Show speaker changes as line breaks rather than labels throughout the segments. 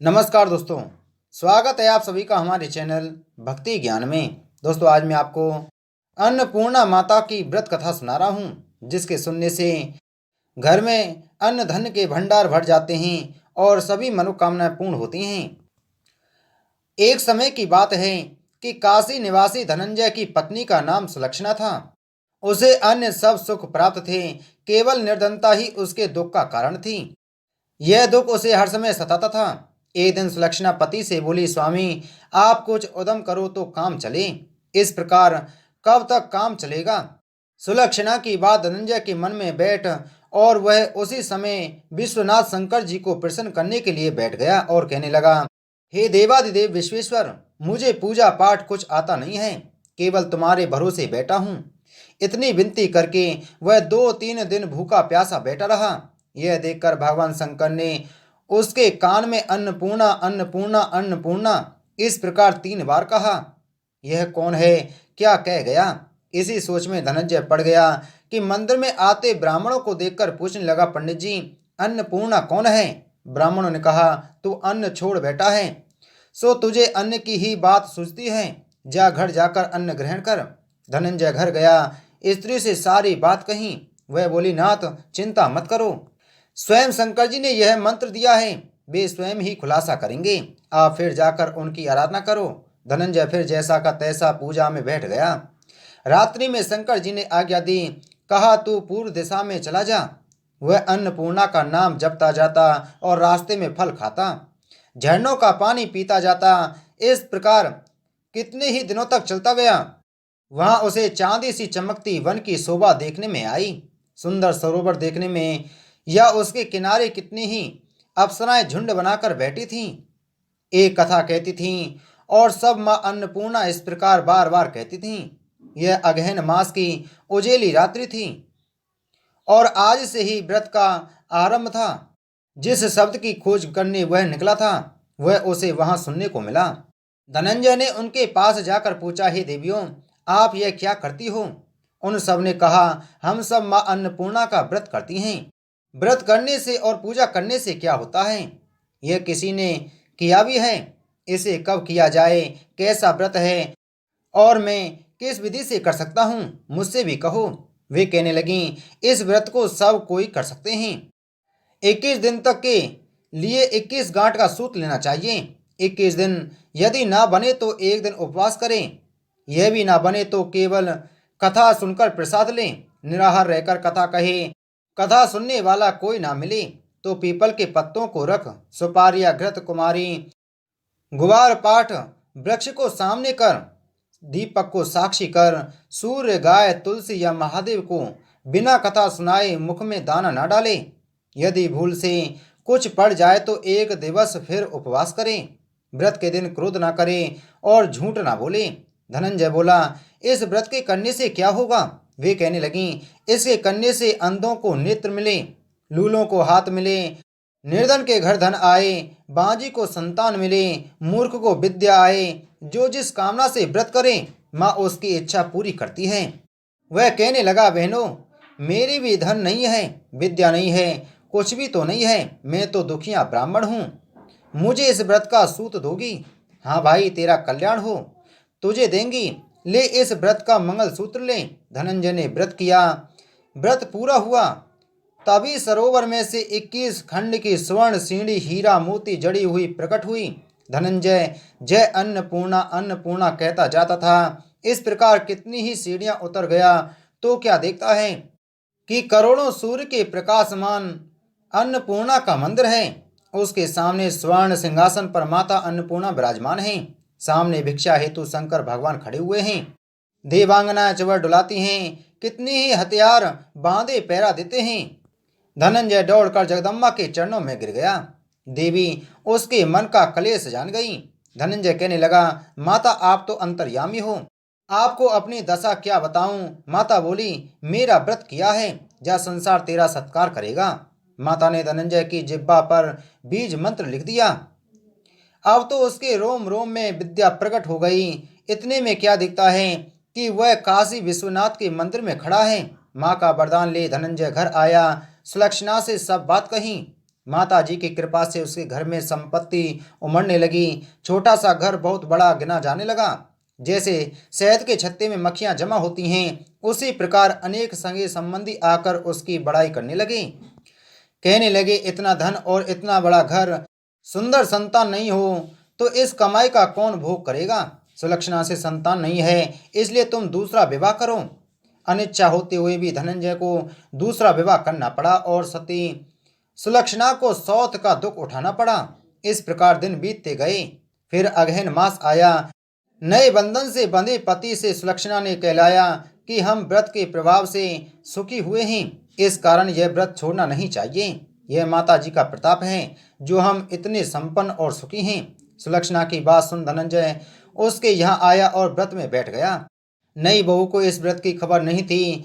नमस्कार दोस्तों। स्वागत है आप सभी का हमारे चैनल भक्ति ज्ञान में। दोस्तों आज मैं आपको अन्नपूर्णा माता की व्रत कथा सुना रहा हूँ, जिसके सुनने से घर में अन्न धन के भंडार भर जाते हैं और सभी मनोकामनाएं पूर्ण होती हैं। एक समय की बात है कि काशी निवासी धनंजय की पत्नी का नाम सुलक्षणा था। उसे अन्य सब सुख प्राप्त थे, केवल निर्धनता ही उसके दुख का कारण थी। यह दुख उसे हर समय सताता था। एक दिन सुलक्षणा पति से बोली, स्वामी आप कुछ उद्यम करो तो काम चले। इस प्रकार कब तक काम चलेगा? सुलक्षणा की बात धनंजय के मन में बैठ और वह उसी समय विश्वनाथ शंकर जी को प्रसन्न करने के लिए बैठ गया और कहने लगा, हे देवादिदेव विश्वेश्वर, मुझे पूजा पाठ कुछ आता नहीं है, केवल तुम्हारे भरोसे बैठा हूँ। इतनी विनती करके वह 2-3 दिन भूखा प्यासा बैठा रहा। यह देखकर भगवान शंकर ने उसके कान में अन्नपूर्णा अन्नपूर्णा अन्नपूर्णा इस प्रकार 3 बार कहा। यह कौन है, क्या कह गया? इसी सोच में धनंजय पड़ गया कि मंदिर में आते ब्राह्मणों को देखकर पूछने लगा, पंडित जी अन्नपूर्णा कौन है? ब्राह्मणों ने कहा, तू अन्न छोड़ बैठा है, सो तुझे अन्न की ही बात सूझती है। जा घर जाकर अन्न ग्रहण कर। धनंजय घर गया, स्त्री से सारी बात कही। वह बोली, नाथ चिंता मत करो, स्वयं शंकर जी ने यह मंत्र दिया है, वे स्वयं ही खुलासा करेंगे। आप फिर जाकर उनकी आराधना करो। धनंजय फिर जैसा का तैसा पूजा में बैठ गया। रात्रि में शंकर जी ने आज्ञा दी, कहा तू पूर्व दिशा में चला जा। वह अन्नपूर्णा का नाम जपता जाता और रास्ते में फल खाता, झरनों का पानी पीता जाता। इस प्रकार कितने ही दिनों तक चलता गया। वहां उसे चांदी सी चमकती वन की शोभा देखने में आई। सुंदर सरोवर देखने में या उसके किनारे कितनी ही अप्सराएं झुंड बनाकर बैठी थीं। एक कथा कहती थीं और सब मां अन्नपूर्णा इस प्रकार बार बार कहती थीं। यह अगहन मास की उजेली रात्रि थी और आज से ही व्रत का आरंभ था। जिस शब्द की खोज करने वह निकला था, वह उसे वहां सुनने को मिला। धनंजय ने उनके पास जाकर पूछा, हे देवियों, आप यह क्या करती हो? उन सब ने कहा, हम सब मां अन्नपूर्णा का व्रत करती हैं। व्रत करने से और पूजा करने से क्या होता है? यह किसी ने किया भी है? इसे कब किया जाए? कैसा व्रत है और मैं किस विधि से कर सकता हूँ? मुझसे भी कहो। वे कहने लगी, इस व्रत को सब कोई कर सकते हैं। 21 दिन तक के लिए 21 गांठ का सूत लेना चाहिए। 21 दिन यदि ना बने तो एक दिन उपवास करें। यह भी ना बने तो केवल कथा सुनकर प्रसाद लें। निराहार रहकर कथा कहे, कथा सुनने वाला कोई ना मिले तो पीपल के पत्तों को रख, सुपारी या घृत कुमारी गुवार पाठ वृक्ष को सामने कर, दीपक को साक्षी कर, सूर्य गाय तुलसी या महादेव को बिना कथा सुनाए मुख में दाना न डाले। यदि भूल से कुछ पड़ जाए तो एक दिवस फिर उपवास करें। व्रत के दिन क्रोध ना करें और झूठ ना बोले। धनंजय बोला, इस व्रत के करने से क्या होगा? वे कहने लगी, इसके करने से अंधों को नेत्र मिले, लूलों को हाथ मिले, निर्धन के घर धन आए, बांझी को संतान मिले, मूर्ख को विद्या आए। जो जिस कामना से व्रत करे माँ उसकी इच्छा पूरी करती है। वह कहने लगा, बहनों मेरी भी धन नहीं है, विद्या नहीं है, कुछ भी तो नहीं है, मैं तो दुखिया ब्राह्मण हूँ। मुझे इस व्रत का सूत दोगी? हाँ भाई, तेरा कल्याण हो, तुझे देंगी, ले इस व्रत का मंगल सूत्र ले। धनंजय ने व्रत किया। व्रत पूरा हुआ तभी सरोवर में से 21 खंड की स्वर्ण सीढ़ी हीरा मोती जड़ी हुई प्रकट हुई। धनंजय जय अन्नपूर्णा अन्नपूर्णा कहता जाता था। इस प्रकार कितनी ही सीढ़ियां उतर गया तो क्या देखता है कि करोड़ों सूर्य के प्रकाशमान अन्नपूर्णा का मंदिर है। उसके सामने स्वर्ण सिंहासन पर माता अन्नपूर्णा विराजमान है। सामने भिक्षा हेतु शंकर भगवान खड़े हुए हैं। देवांगना चवर डुलाती हैं। कितनी ही हथियार बांधे पैरा देते हैं। धनंजय दौड़कर जगदम्बा के चरणों में गिर गया। देवी उसके मन का कलेश जान गई। धनंजय कहने लगा, माता आप तो अंतर्यामी हो, आपको अपनी दशा क्या बताऊं? माता बोली, मेरा व्रत किया है, जा संसार तेरा सत्कार करेगा। माता ने धनंजय की जिह्वा पर बीज मंत्र लिख दिया। अब तो उसके रोम रोम में विद्या प्रकट हो गई। इतने में क्या दिखता है कि वह काशी विश्वनाथ के मंदिर में खड़ा है। माँ का वरदान ले धनंजय घर आया। सुलक्षणा से सब बात कही। माता जी की कृपा से उसके घर में संपत्ति उमड़ने लगी। छोटा सा घर बहुत बड़ा गिना जाने लगा। जैसे शहद के छत्ते में मक्खियां जमा होती हैं, उसी प्रकार अनेक संगी संबंधी आकर उसकी बड़ाई करने लगे। कहने लगे, इतना धन और इतना बड़ा घर, सुंदर संतान नहीं हो तो इस कमाई का कौन भोग करेगा। सुलक्षणा से संतान नहीं है, इसलिए तुम दूसरा विवाह करो। अनिच्छा होते हुए भी धनंजय को दूसरा विवाह करना पड़ा और सती सुलक्षणा को सौत का दुख उठाना पड़ा। इस प्रकार दिन बीतते गए। फिर अगहन मास आया। नए बंधन से बंधे पति से सुलक्षणा ने कहलाया कि हम व्रत के प्रभाव से सुखी हुए हैं, इस कारण यह व्रत छोड़ना नहीं चाहिए। यह माता जी का प्रताप है जो हम इतने संपन्न और सुखी हैं। सुलक्षणा की बात सुन धनंजय उसके यहाँ आया और व्रत में बैठ गया। नई बहू को इस व्रत की खबर नहीं थी।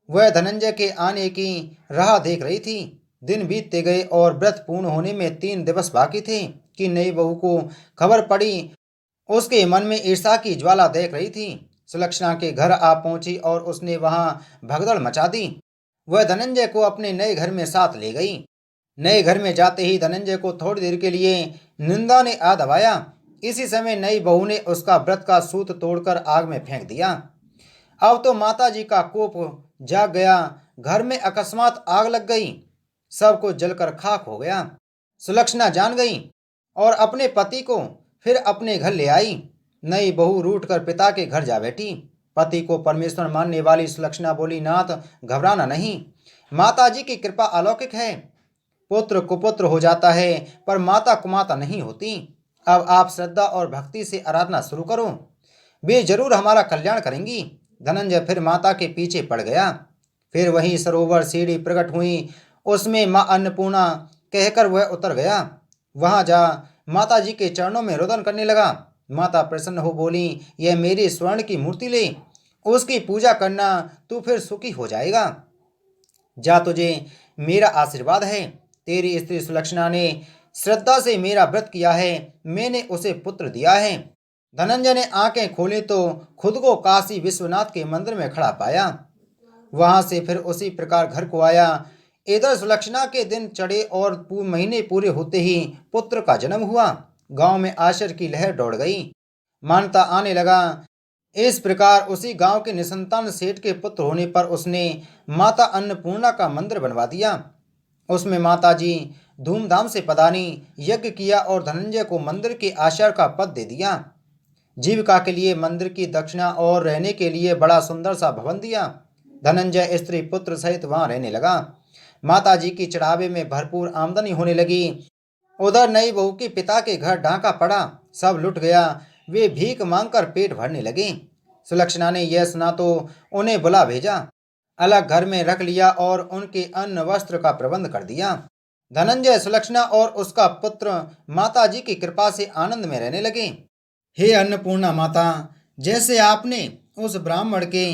वह धनंजय के आने की राह देख रही थी। दिन बीतते गए और व्रत पूर्ण होने में 3 दिवस बाकी थे कि नई बहू को खबर पड़ी। उसके मन में ईर्ष्या की ज्वाला देख रही थी। सुलक्षणा के घर आ पहुंची और उसने वहां भगदड़ मचा दी। वह धनंजय को अपने नए घर में साथ ले गई। नए घर में जाते ही धनंजय को थोड़ी देर के लिए निंदा ने आ दबाया। इसी समय नई बहू ने उसका व्रत का सूत तोड़कर आग में फेंक दिया। अब तो माता जी का कोप जाग गया। घर में अकस्मात आग लग गई। सब कुछ जलकर खाक हो गया। सुलक्षणा जान गई और अपने पति को फिर अपने घर ले आई। नई बहू रूठ कर पिता के घर जा बैठी। पति को परमेश्वर मानने वाली सुलक्षणा बोली, नाथ घबराना नहीं, माता जी की कृपा अलौकिक है। पुत्र कुपुत्र हो जाता है पर माता कुमाता नहीं होती। अब आप श्रद्धा और भक्ति से आराधना शुरू करो, वे जरूर हमारा कल्याण करेंगी। धनंजय फिर माता के पीछे पड़ गया। फिर वही सरोवर सीढ़ी प्रकट हुई, उसमें माँ अन्नपूर्णा कहकर वह उतर गया। वहां जा माता जी के चरणों में रुदन करने लगा। माता प्रसन्न हो बोली, यह मेरी स्वर्ण की मूर्ति ले, उसकी पूजा करना, तू फिर सुखी हो जाएगा। जा, तुझे मेरा आशीर्वाद है। तेरी स्त्री सुलक्षणा ने श्रद्धा से मेरा व्रत किया है, मैंने उसे पुत्र दिया है। धनंजय ने आंखें खोली तो खुद को काशी विश्वनाथ के मंदिर में खड़ा पाया। वहां से फिर उसी प्रकार घर को आया। इधर सुलक्षणा के दिन चढ़े और महीने पूरे होते ही पुत्र का जन्म हुआ। गांव में आश्चर्य की लहर दौड़ गई। मानता आने लगा। इस प्रकार उसी गांव के निसंतान सेठ के पुत्र होने पर उसने माता अन्नपूर्णा का मंदिर बनवा दिया। उसमें माता जी धूमधाम से पधारी, यज्ञ किया और धनंजय को मंदिर के आचार्य का पद दे दिया। जीविका के लिए मंदिर की दक्षिणा और रहने के लिए बड़ा सुंदर सा भवन दिया। धनंजय स्त्री पुत्र सहित वहां रहने लगा। माता जी की चढ़ावे में भरपूर आमदनी होने लगी। उधर नई बहू के पिता के घर ढाका पड़ा, सब लुट गया। वे भीख मांगकर पेट भरने लगे। सुलक्षणा ने यह सुना तो उन्हें बुला भेजा, अलग घर में रख लिया और उनके अन्न वस्त्र का प्रबंध कर दिया। धनंजय, सुलक्षणा और उसका पुत्र माता जी की कृपा से आनंद में रहने लगे। हे अन्नपूर्णा माता, जैसे आपने उस ब्राह्मण के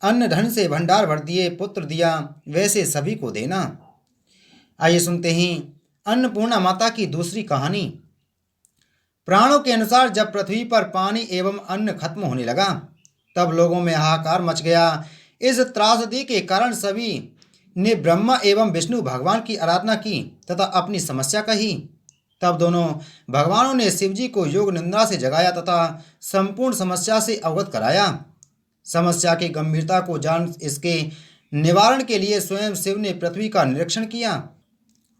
अन्न धन से भंडार भर दिए पुत्र दिया, वैसे सभी को देना। आइए सुनते हैं अन्नपूर्णा माता की दूसरी कहानी। प्राणों के अनुसार जब पृथ्वी पर पानी एवं अन्न खत्म होने लगा, तब लोगों में हाहाकार मच गया। इस त्रासदी के कारण सभी ने ब्रह्मा एवं विष्णु भगवान की आराधना की तथा अपनी समस्या कही। तब दोनों भगवानों ने शिवजी को योग निंद्रा से जगाया तथा संपूर्ण समस्या से अवगत कराया। समस्या की गंभीरता को जान इसके निवारण के लिए स्वयं शिव ने पृथ्वी का निरीक्षण किया।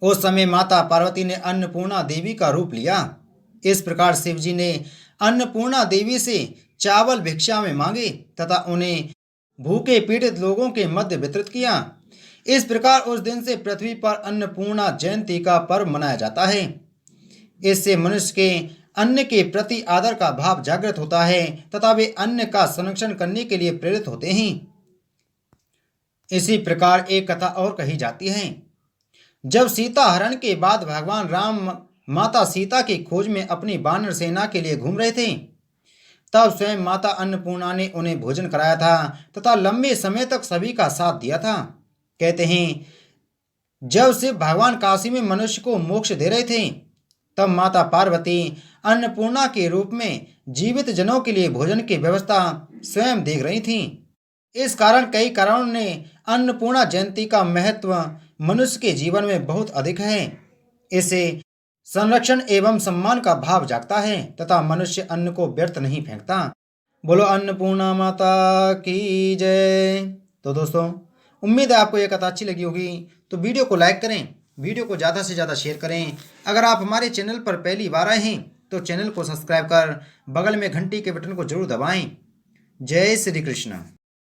उस समय माता पार्वती ने अन्नपूर्णा देवी का रूप लिया। इस प्रकार शिवजी ने अन्नपूर्णा देवी से चावल भिक्षा में मांगे तथा उन्हें भूखे पीड़ित लोगों के मध्य वितरित किया। इस प्रकार उस दिन से पृथ्वी पर अन्नपूर्णा जयंती का पर्व मनाया जाता है। इससे मनुष्य के अन्न के प्रति आदर का भाव जागृत होता है तथा वे अन्न का संरक्षण करने के लिए प्रेरित होते हैं। इसी प्रकार एक कथा और कही जाती है। जब सीता हरण के बाद भगवान राम माता सीता की खोज में अपनी वानर सेना के लिए घूम रहे थे, तब स्वयं माता अन्नपूर्णा ने उन्हें भोजन कराया था तथा लंबे समय तक सभी का साथ दिया था। कहते हैं, जब शिव भगवान काशी में मनुष्य को मोक्ष दे रहे थे, तब माता पार्वती अन्नपूर्णा के रूप में जीवित जनों के लिए भोजन की व्यवस्था स्वयं देख रही थीं। इस कारण कई कारणों ने अन्नपूर्णा जयंती का महत्व मनुष्य के जीवन में बहुत अधिक है। इससे संरक्षण एवं सम्मान का भाव जागता है तथा मनुष्य अन्न को व्यर्थ नहीं फेंकता। बोलो अन्नपूर्णा माता की जय। तो दोस्तों, उम्मीद है आपको यह कथा अच्छी लगी होगी। तो वीडियो को लाइक करें, वीडियो को ज़्यादा से ज़्यादा शेयर करें। अगर आप हमारे चैनल पर पहली बार आए हैं तो चैनल को सब्सक्राइब कर बगल में घंटी के बटन को जरूर दबाएं। जय श्री कृष्ण।